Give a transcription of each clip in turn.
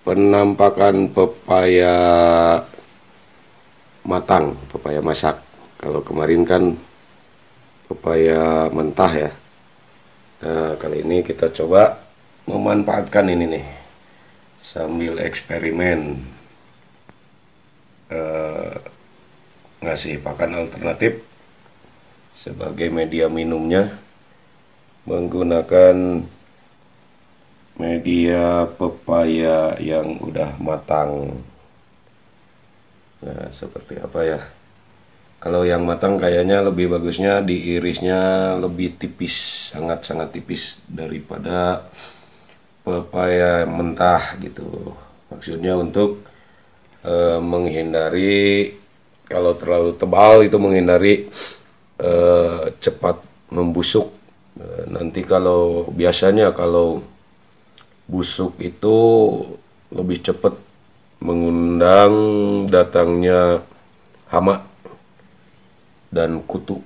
penampakan pepaya matang, pepaya masak. Kalau kemarin kan pepaya mentah ya. Nah, kali ini kita coba memanfaatkan ini nih sambil eksperimen ngasih pakan alternatif sebagai media minumnya menggunakan media pepaya yang udah matang. Nah, seperti apa ya? Kalau yang matang kayaknya lebih bagusnya diirisnya lebih tipis, sangat-sangat tipis daripada pepaya mentah gitu. Maksudnya untuk menghindari kalau terlalu tebal itu menghindari cepat membusuk. Nanti kalau biasanya kalau busuk itu lebih cepat mengundang datangnya hama dan kutu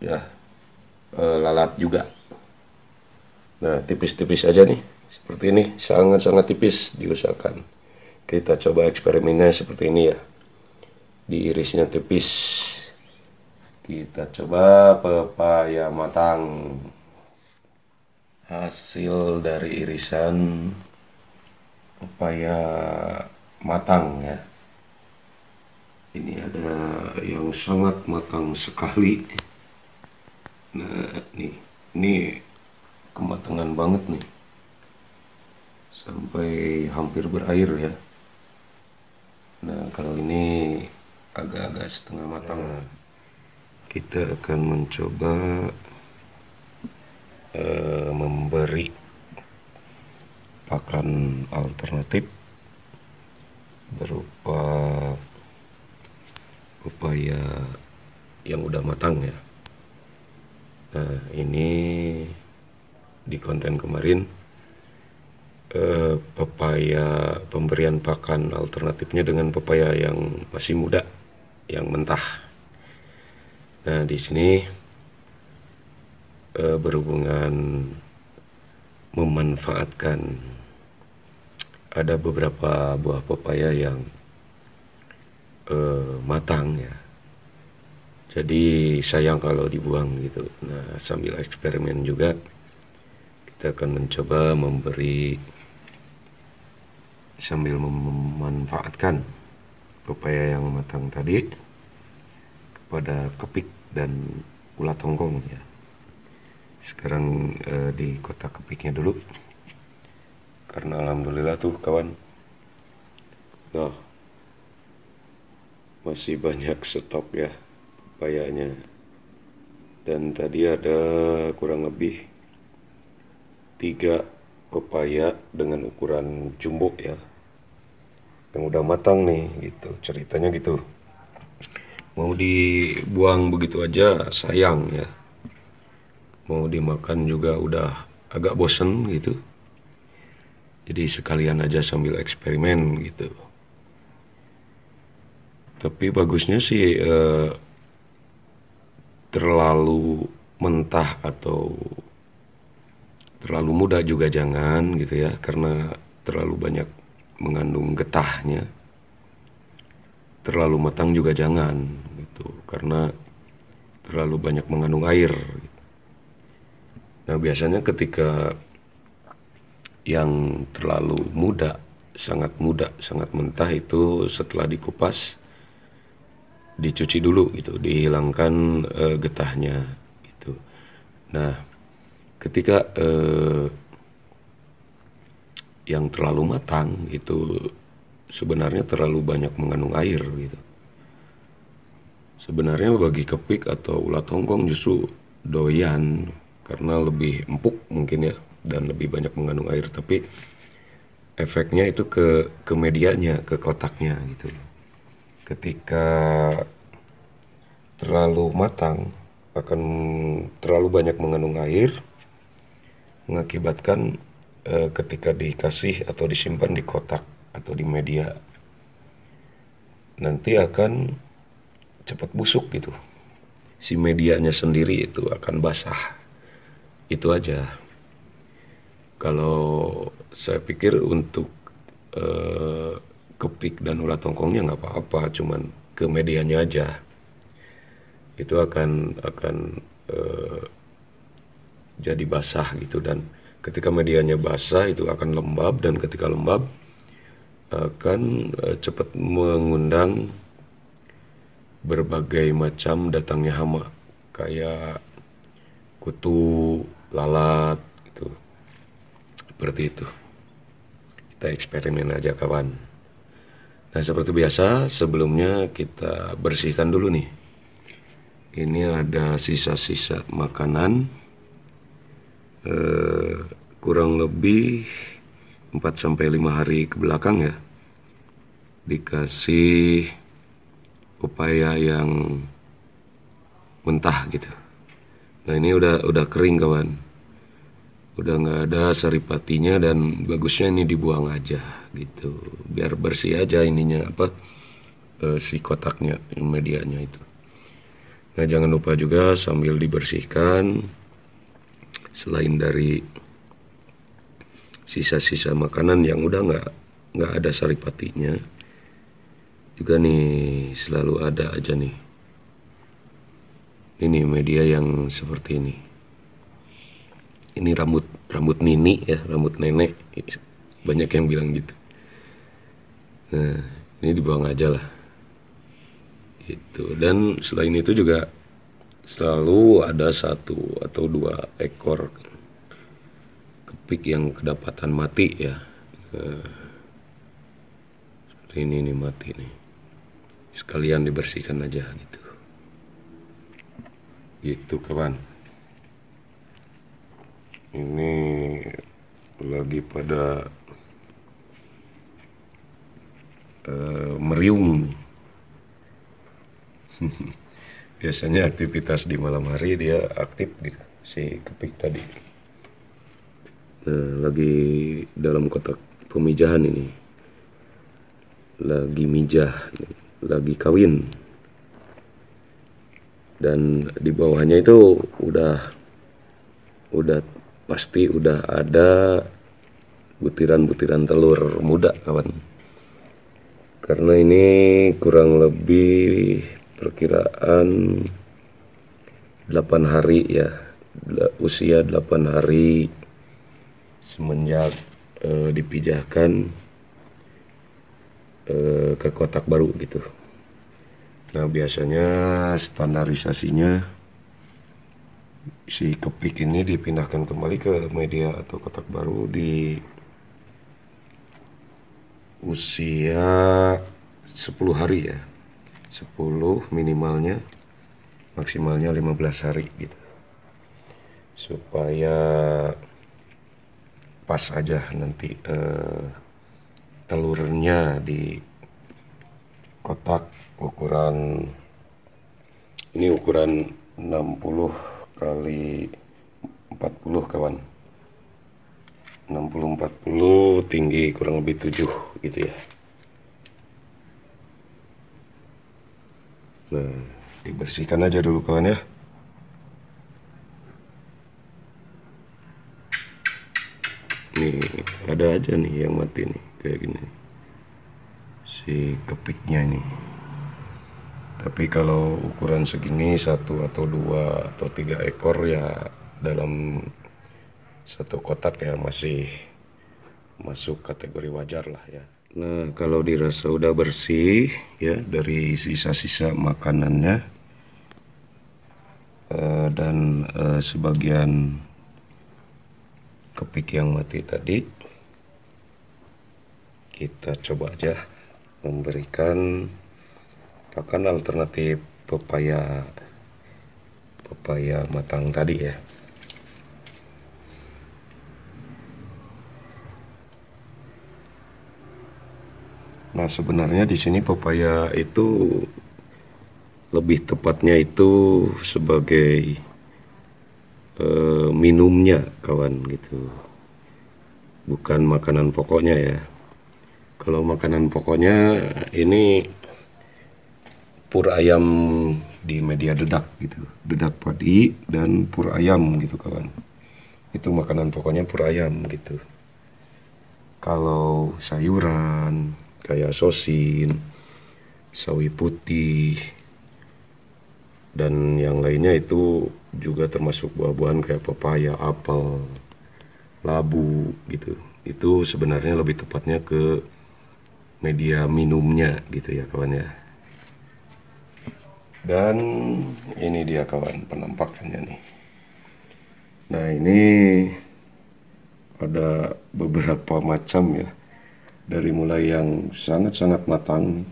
ya, lalat juga. Nah, tipis-tipis aja nih seperti ini, sangat-sangat tipis diusahakan. Kita coba eksperimennya seperti ini ya, diirisnya tipis. Kita coba pepaya matang, hasil dari irisan pepaya matang ya. Ini ada yang sangat matang sekali. Nah, ini kematangan banget nih, sampai hampir berair ya. Nah, kalau ini agak-agak setengah matang. Kita akan mencoba memberi pakan alternatif berupa pepaya yang udah matang ya. Nah, ini di konten kemarin pepaya pemberian pakan alternatifnya dengan pepaya yang masih muda, yang mentah. Nah, di sini berhubungan memanfaatkan ada beberapa buah pepaya yang matang ya. Jadi sayang kalau dibuang gitu. Nah, sambil eksperimen juga kita akan mencoba sambil memanfaatkan pepaya yang matang tadi kepada kepik dan ulat tonggong ya. Sekarang di kotak kepiknya dulu, karena alhamdulillah tuh kawan, nah masih banyak stok ya pepayanya. Dan tadi ada kurang lebih 3 pepaya dengan ukuran jumbo ya, yang udah matang nih gitu. Ceritanya gitu, mau dibuang begitu aja sayang ya, mau dimakan juga udah agak bosen gitu. Jadi sekalian aja sambil eksperimen gitu. Tapi bagusnya sih terlalu mentah atau terlalu muda juga jangan gitu ya, karena terlalu banyak mengandung getahnya. Terlalu matang juga jangan gitu, karena terlalu banyak mengandung air. Nah, biasanya ketika yang terlalu muda, sangat mentah itu setelah dikupas dicuci dulu gitu, dihilangkan getahnya gitu. Nah, ketika yang terlalu matang itu sebenarnya terlalu banyak mengandung air gitu. Sebenarnya bagi kepik atau ulat tonggong justru doyan, karena lebih empuk mungkin ya dan lebih banyak mengandung air, tapi efeknya itu ke medianya, ke kotaknya gitu. Ketika terlalu matang akan terlalu banyak mengandung air, mengakibatkan ketika dikasih atau disimpan di kotak atau di media nanti akan cepat busuk gitu. Si medianya sendiri itu akan basah. Itu aja. Kalau saya pikir untuk eh, kepik dan ulat tongkongnya nggak apa-apa, cuman ke medianya aja. Itu akan eh, jadi basah gitu, dan ketika medianya basah itu akan lembab, dan ketika lembab akan cepat mengundang berbagai macam datangnya hama kayak kutu, lalat gitu. Seperti itu. Kita eksperimen aja kawan. Nah, seperti biasa sebelumnya kita bersihkan dulu nih. Ini ada sisa-sisa makanan kurang lebih 4-5 hari ke belakang ya. Dikasih pepaya yang mentah gitu. Nah, ini udah kering kawan. Udah nggak ada saripatinya, dan bagusnya ini dibuang aja gitu. Biar bersih aja ininya si kotaknya, medianya itu. Nah, jangan lupa juga sambil dibersihkan, selain dari sisa-sisa makanan yang udah nggak ada saripatinya, juga nih selalu ada aja nih. Ini media yang seperti ini. Ini rambut nini ya, rambut nenek. Banyak yang bilang gitu. Nah, ini dibuang aja lah. Gitu. Dan selain itu juga selalu ada 1 atau 2 ekor kepik yang kedapatan mati ya. Seperti ini nih, mati nih. Sekalian dibersihkan aja gitu. Gitu kawan. Ini lagi pada meriung. Biasanya aktivitas di malam hari dia aktif gitu, si kepik tadi. Nah, lagi dalam kotak pemijahan ini. Lagi mijah, lagi kawin. Dan di bawahnya itu udah pasti udah ada butiran-butiran telur muda kawan. Karena ini kurang lebih perkiraan 8 hari ya, usia 8 hari semenjak dipijahkan ke kotak baru gitu. Nah, biasanya standarisasinya si kepik ini dipindahkan kembali ke media atau kotak baru di usia 10 hari ya. 10 minimalnya, maksimalnya 15 hari gitu. Supaya pas aja nanti telurnya di kotak ukuran 60 kali 40 kawan. 60-40, tinggi kurang lebih 7 gitu ya. Nah, dibersihkan aja dulu kawan ya. Nih, ada aja nih yang mati nih, kayak gini. Si kepiknya ini. Tapi kalau ukuran segini 1 atau 2 atau 3 ekor ya dalam satu kotak ya masih masuk kategori wajar lah ya. Nah, kalau dirasa udah bersih ya dari sisa-sisa makanannya dan sebagian kepik yang mati tadi, kita coba aja memberikan pakan alternatif pepaya matang tadi ya. Nah, sebenarnya di sini pepaya itu lebih tepatnya itu sebagai minumnya kawan gitu, bukan makanan pokoknya ya. Kalau makanan pokoknya ini pur ayam di media dedak gitu, dedak padi dan pur ayam gitu kawan. Itu makanan pokoknya pur ayam gitu. Kalau sayuran kayak sosin, sawi putih, dan yang lainnya itu juga termasuk buah-buahan kayak pepaya, apel, labu gitu. Itu sebenarnya lebih tepatnya ke media minumnya gitu ya kawan ya. Dan ini dia kawan penampakannya nih. Nah ini ada beberapa macam ya. Dari mulai yang sangat-sangat matang,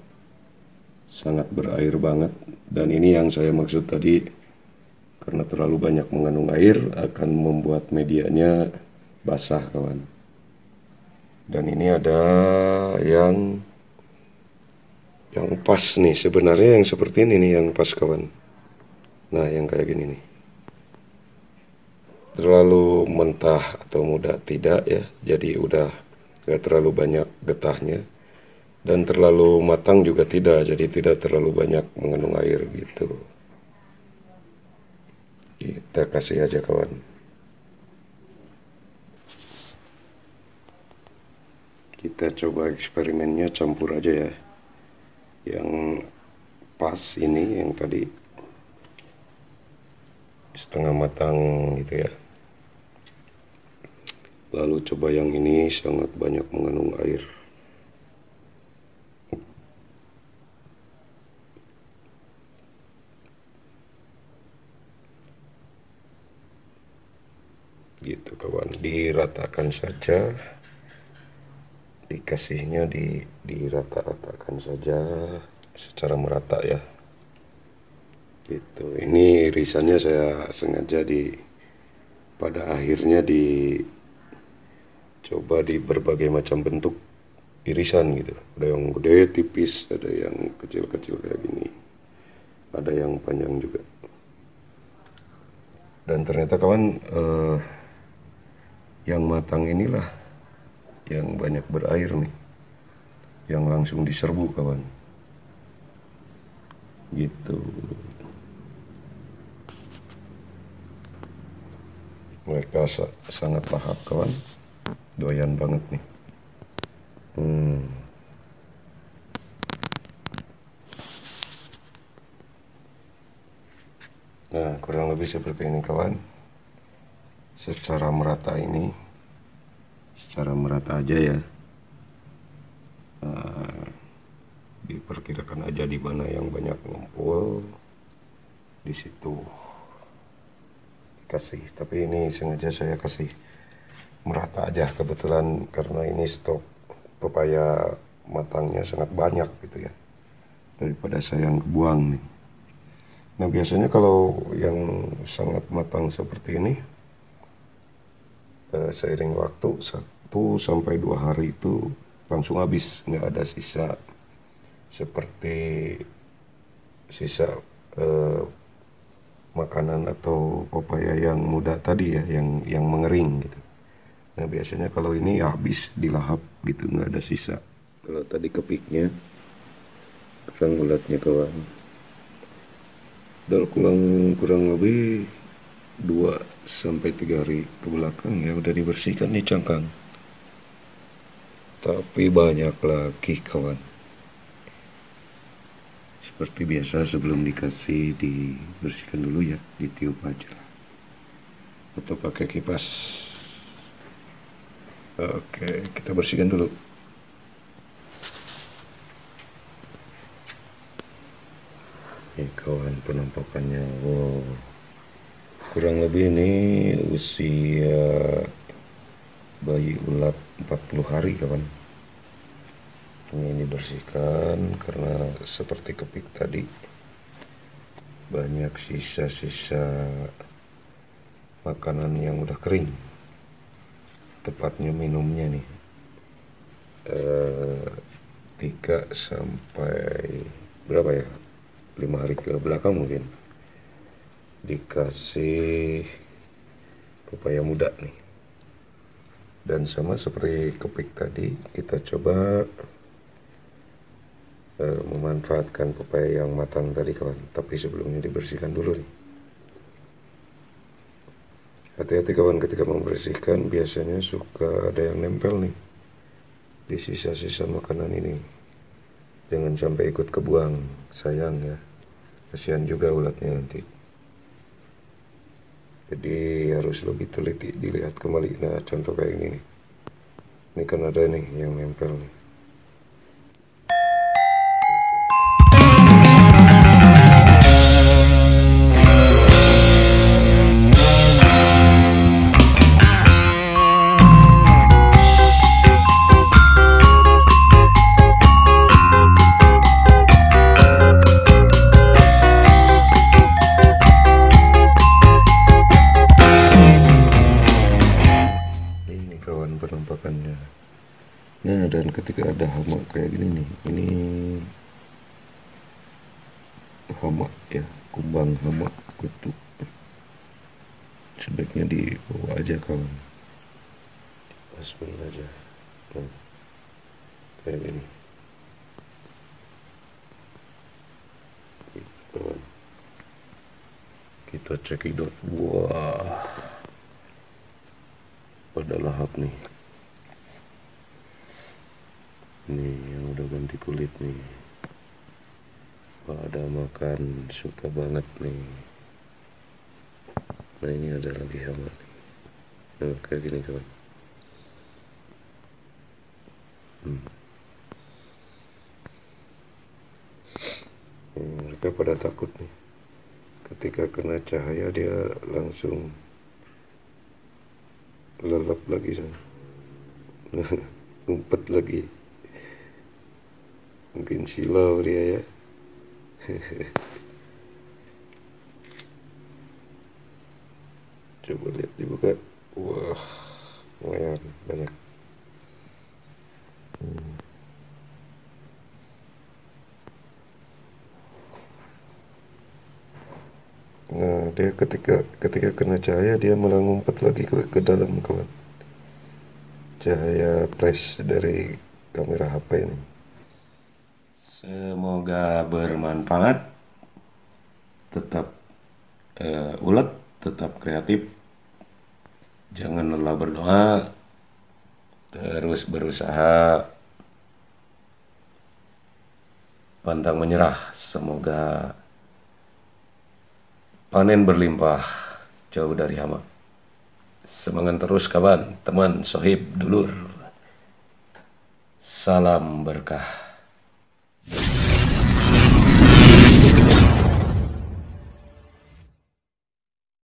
sangat berair banget. Dan ini yang saya maksud tadi, karena terlalu banyak mengandung air akan membuat medianya basah kawan. Dan ini ada yang pas nih, sebenarnya yang seperti ini nih yang pas kawan. Nah yang kayak gini nih. Terlalu mentah atau muda tidak ya, jadi udah gak terlalu banyak getahnya. Dan terlalu matang juga tidak, jadi tidak terlalu banyak mengandung air gitu. Kita kasih aja kawan. Kita coba eksperimennya campur aja ya. Yang pas ini yang tadi setengah matang gitu ya. Lalu coba yang ini sangat banyak mengandung air. Gitu kawan, diratakan saja. Dikasihnya dirata-ratakan saja secara merata ya. Gitu. Ini irisannya saya sengaja pada akhirnya coba di berbagai macam bentuk irisan gitu. Ada yang gede, tipis, ada yang kecil-kecil kayak gini. Ada yang panjang juga. Dan ternyata kawan, yang matang inilah yang banyak berair nih. Yang langsung diserbu kawan. Gitu. Mereka sangat lahap kawan. Doyan banget nih. Nah kurang lebih seperti ini kawan. Secara merata aja ya. Diperkirakan aja di mana yang banyak ngumpul, di situ kasih. Tapi ini sengaja saya kasih merata aja kebetulan karena ini stok pepaya matangnya sangat banyak gitu ya, daripada saya yang kebuang nih. Nah biasanya kalau yang sangat matang seperti ini, seiring waktu 1 sampai 2 hari itu langsung habis, nggak ada sisa seperti sisa makanan atau pepaya yang muda tadi ya, yang mengering gitu. Nah biasanya kalau ini habis dilahap gitu, nggak ada sisa. Kalau tadi kepiknya kurang bulatnya kawan, udah kurang lebih 2 sampai 3 hari ke belakang ya udah dibersihkan nih cangkang. Tapi banyak lagi kawan. Seperti biasa sebelum dikasih dibersihkan dulu ya, ditiup aja atau pakai kipas. Oke, kita bersihkan dulu. Ini kawan penampakannya. Wow. Kurang lebih ini usia bayi ulat 40 hari kawan. Ini dibersihkan karena seperti kepik tadi banyak sisa-sisa makanan yang udah kering, tepatnya minumnya nih. 3 sampai berapa ya, 5 hari ke belakang mungkin dikasih pepaya muda nih. Dan sama seperti kepik tadi, kita coba memanfaatkan pepaya yang matang tadi kawan, tapi sebelumnya dibersihkan dulu nih. Hati-hati kawan ketika membersihkan, biasanya suka ada yang nempel nih. di sisa-sisa makanan ini. Jangan sampai ikut kebuang, sayang ya. Kasihan juga ulatnya nanti. Jadi harus lebih teliti, dilihat kembali. Nah, contoh kayak ini nih. Ini kan ada nih yang nempel nih. Kawan penampakannya. Nah, dan ketika ada hama kayak gini nih, ini hama ya, kumbang hama kutu, sebaiknya dibawa aja kawan, Bismillah aja. Nah, kayak gini kawan, kita cekidot. Wah, pada lahap nih. Nih yang udah ganti kulit nih. Pada makan suka banget nih. Nah, ini ada lagi hama nih. Nah, kayak gini kawan. Mereka pada takut nih. Ketika kena cahaya dia langsung lelap lagi sana. Ngumpet lagi. Mungkin silau dia ya. Coba lihat dibuka. Wah, lumayan banyak. Nah, dia ketika kena cahaya dia malah ngumpet lagi ke dalam kawan. Cahaya flash dari kamera HP ini. Semoga bermanfaat. Tetap ulet, tetap kreatif. Jangan lelah berdoa. Terus berusaha. Pantang menyerah. Semoga panen berlimpah, jauh dari hama. Semangat terus kawan, teman, sohib, dulur. Salam berkah.